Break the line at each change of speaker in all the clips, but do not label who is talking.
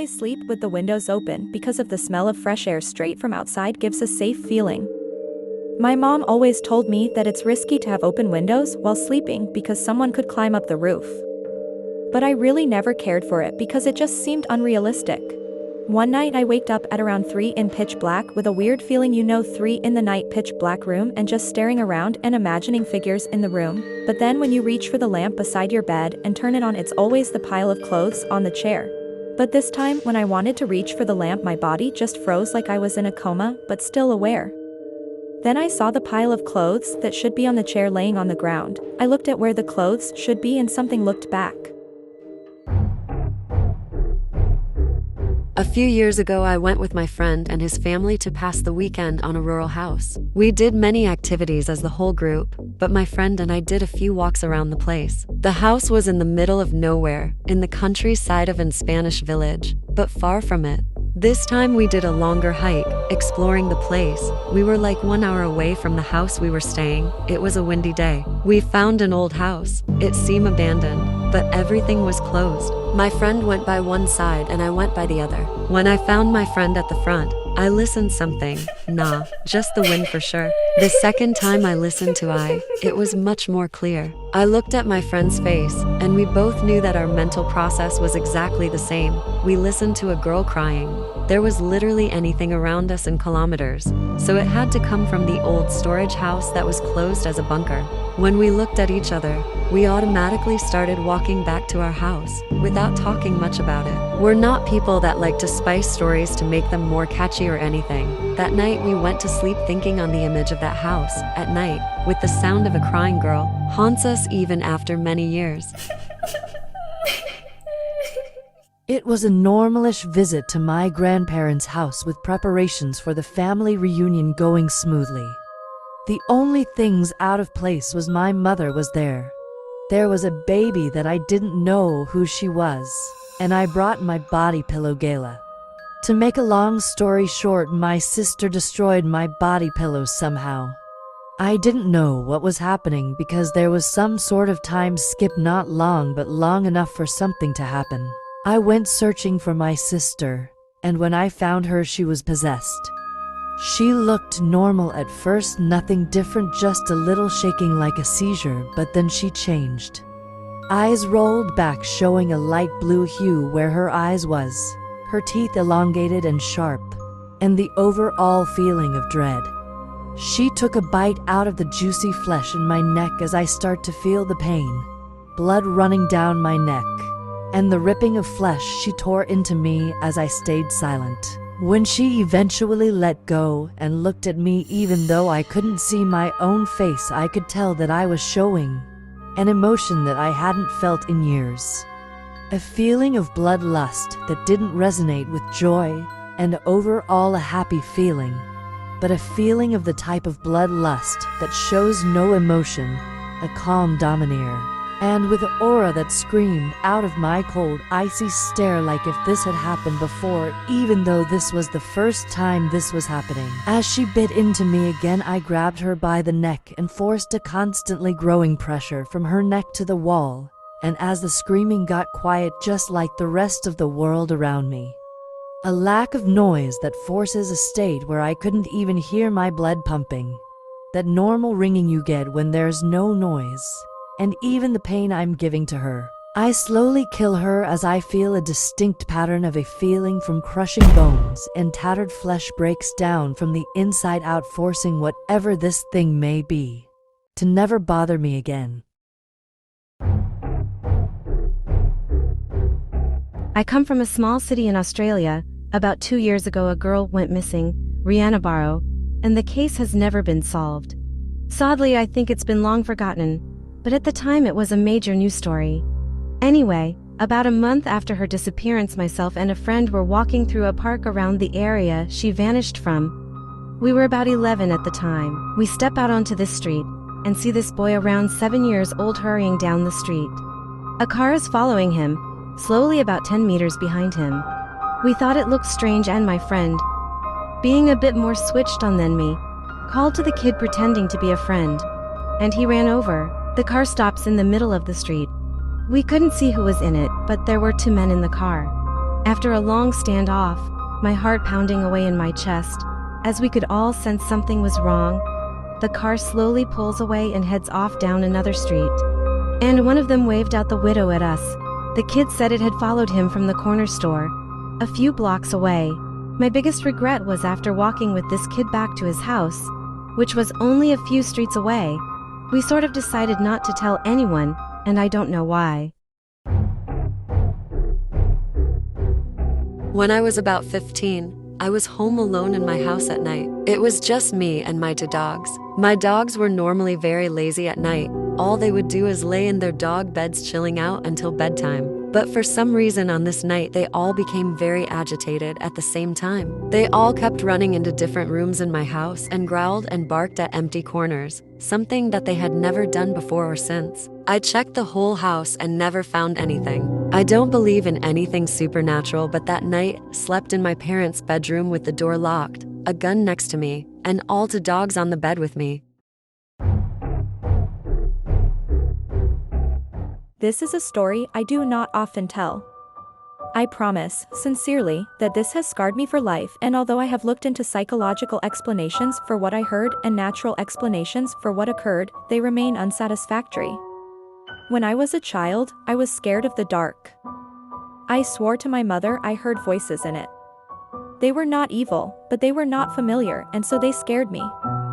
always sleep with the windows open because of the smell of fresh air straight from outside gives a safe feeling. My mom always told me that it's risky to have open windows while sleeping because someone could climb up the roof. But I really never cared for it because it just seemed unrealistic. One night I waked up at around 3 in pitch black with a weird feeling, 3 in the night pitch black room, and just staring around and imagining figures in the room. But then when you reach for the lamp beside your bed and turn it on, it's always the pile of clothes on the chair. But this time when I wanted to reach for the lamp, my body just froze like I was in a coma, but still aware. Then I saw the pile of clothes that should be on the chair laying on the ground. I looked at where the clothes should be and something looked back.
A few years ago, I went with my friend and his family to pass the weekend on a rural house. We did many activities as the whole group, but my friend and I did a few walks around the place. The house was in the middle of nowhere, in the countryside of a Spanish village, but far from it. This time we did a longer hike, exploring the place. We were like 1 hour away from the house we were staying. It was a windy day. We found an old house. It seemed abandoned, but everything was closed. My friend went by one side and I went by the other. When I found my friend at the front, I listened something. Nah, just the wind for sure. The second time I listened it was much more clear. I looked at my friend's face, and we both knew that our mental process was exactly the same. We listened to a girl crying. There was literally anything around us in kilometers, so it had to come from the old storage house that was closed as a bunker. When we looked at each other, we automatically started walking back to our house, without talking much about it. We're not people that like to spice stories to make them more catchy or anything. That night we went to sleep thinking on the image of that house, at night, with the sound of a crying girl, haunts us even after many years.
It was a normalish visit to my grandparents' house with preparations for the family reunion going smoothly. The only things out of place was my mother was there. There was a baby that I didn't know who she was, and I brought my body pillow Gala. To make a long story short, my sister destroyed my body pillow somehow. I didn't know what was happening because there was some sort of time skip, not long but long enough for something to happen. I went searching for my sister, and when I found her, she was possessed. She looked normal at first, nothing different, just a little shaking like a seizure, but then she changed. Eyes rolled back, showing a light blue hue where her eyes was, her teeth elongated and sharp, and the overall feeling of dread. She took a bite out of the juicy flesh in my neck as I start to feel the pain, blood running down my neck, and the ripping of flesh. She tore into me as I stayed silent. When she eventually let go and looked at me, even though I couldn't see my own face, I could tell that I was showing an emotion that I hadn't felt in years. A feeling of bloodlust that didn't resonate with joy and overall a happy feeling, but a feeling of the type of bloodlust that shows no emotion, a calm domineer, and with an aura that screamed out of my cold, icy stare like if this had happened before, even though this was the first time this was happening. As she bit into me again, I grabbed her by the neck and forced a constantly growing pressure from her neck to the wall, and as the screaming got quiet just like the rest of the world around me, a lack of noise that forces a state where I couldn't even hear my blood pumping, that normal ringing you get when there's no noise, and even the pain I'm giving to her. I slowly kill her as I feel a distinct pattern of a feeling from crushing bones, and tattered flesh breaks down from the inside out, forcing whatever this thing may be to never bother me again.
I come from a small city in Australia. About 2 years ago, a girl went missing, Rihanna Barrow, and the case has never been solved. Sadly, I think it's been long forgotten, but at the time it was a major news story. Anyway, about a month after her disappearance, myself and a friend were walking through a park around the area she vanished from. We were about 11 at the time. We step out onto this street and see this boy around 7 years old hurrying down the street. A car is following him, slowly about 10 meters behind him. We thought it looked strange, and my friend, being a bit more switched on than me, called to the kid pretending to be a friend, and he ran over. The car stops in the middle of the street. We couldn't see who was in it, but there were 2 men in the car. After a long standoff, my heart pounding away in my chest, as we could all sense something was wrong, the car slowly pulls away and heads off down another street. And one of them waved out the window at us. The kid said it had followed him from the corner store, a few blocks away. My biggest regret was after walking with this kid back to his house, which was only a few streets away, we sort of decided not to tell anyone, and I don't know why.
When I was about 15, I was home alone in my house at night. It was just me and my two dogs. My dogs were normally very lazy at night. All they would do is lay in their dog beds chilling out until bedtime. But for some reason on this night, they all became very agitated at the same time. They all kept running into different rooms in my house and growled and barked at empty corners, something that they had never done before or since. I checked the whole house and never found anything. I don't believe in anything supernatural, but that night, slept in my parents' bedroom with the door locked, a gun next to me, and all two dogs on the bed with me.
This is a story I do not often tell. I promise, sincerely, that this has scarred me for life, and although I have looked into psychological explanations for what I heard and natural explanations for what occurred, they remain unsatisfactory. When I was a child, I was scared of the dark. I swore to my mother I heard voices in it. They were not evil, but they were not familiar, and so they scared me.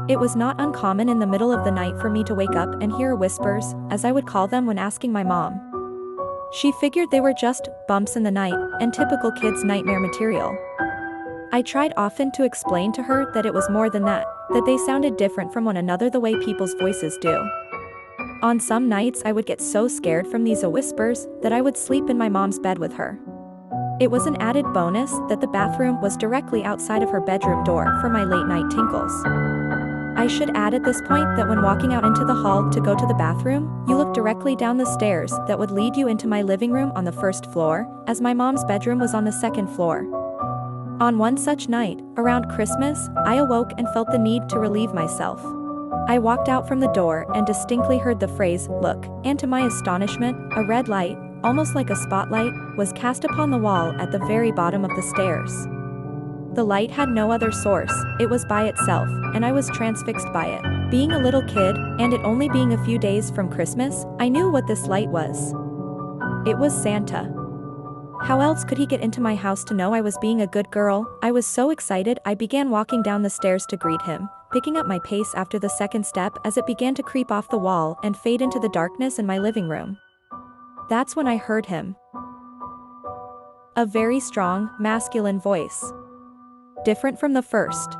It was not uncommon in the middle of the night for me to wake up and hear whispers, as I would call them when asking my mom. She figured they were just bumps in the night and typical kids' nightmare material. I tried often to explain to her that it was more than that they sounded different from one another the way people's voices do. On some nights I would get so scared from these whispers that I would sleep in my mom's bed with her. It was an added bonus that the bathroom was directly outside of her bedroom door for my late night tinkles. I should add at this point that when walking out into the hall to go to the bathroom, you look directly down the stairs that would lead you into my living room on the first floor, as my mom's bedroom was on the second floor. On one such night, around Christmas, I awoke and felt the need to relieve myself. I walked out from the door and distinctly heard the phrase, "Look," and to my astonishment, a red light, almost like a spotlight, was cast upon the wall at the very bottom of the stairs. The light had no other source, it was by itself, and I was transfixed by it. Being a little kid, and it only being a few days from Christmas, I knew what this light was. It was Santa. How else could he get into my house to know I was being a good girl? I was so excited I began walking down the stairs to greet him, picking up my pace after the second step as it began to creep off the wall and fade into the darkness in my living room. That's when I heard him. A very strong, masculine voice. Different from the first.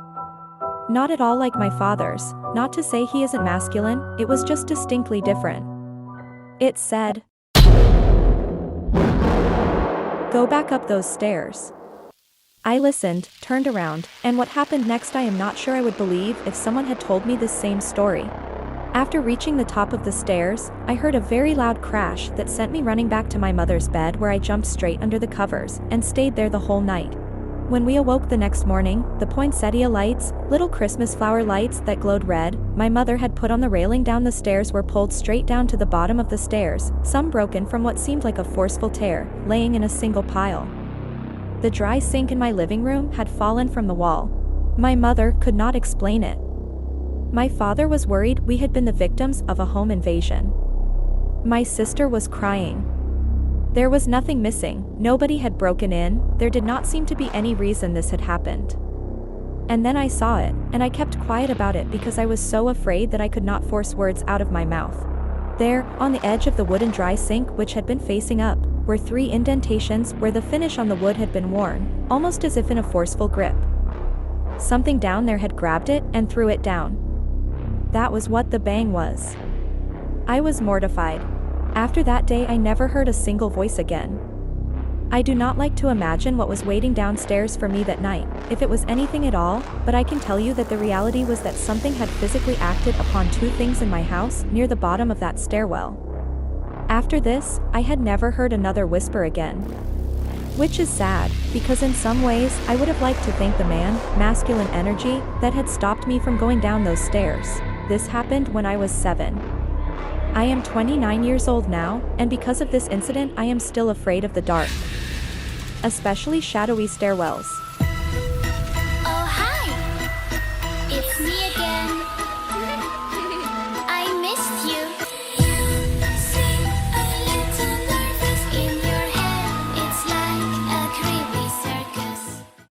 Not at all like my father's, not to say he isn't masculine, it was just distinctly different. It said, "Go back up those stairs." I listened, turned around, and what happened next I am not sure I would believe if someone had told me this same story. After reaching the top of the stairs, I heard a very loud crash that sent me running back to my mother's bed, where I jumped straight under the covers and stayed there the whole night. When we awoke the next morning, the poinsettia lights, little Christmas flower lights that glowed red, my mother had put on the railing down the stairs were pulled straight down to the bottom of the stairs, some broken from what seemed like a forceful tear, laying in a single pile. The dry sink in my living room had fallen from the wall. My mother could not explain it. My father was worried we had been the victims of a home invasion. My sister was crying. There was nothing missing, nobody had broken in, there did not seem to be any reason this had happened. And then I saw it, and I kept quiet about it because I was so afraid that I could not force words out of my mouth. There, on the edge of the wooden dry sink which had been facing up, were 3 indentations where the finish on the wood had been worn, almost as if in a forceful grip. Something down there had grabbed it and threw it down. That was what the bang was. I was mortified. After that day I never heard a single voice again. I do not like to imagine what was waiting downstairs for me that night, if it was anything at all, but I can tell you that the reality was that something had physically acted upon 2 things in my house near the bottom of that stairwell. After this, I had never heard another whisper again. Which is sad, because in some ways, I would have liked to thank the man, masculine energy, that had stopped me from going down those stairs. This happened when I was 7. I am 29 years old now, and because of this incident I am still afraid of the dark. especially shadowy stairwells.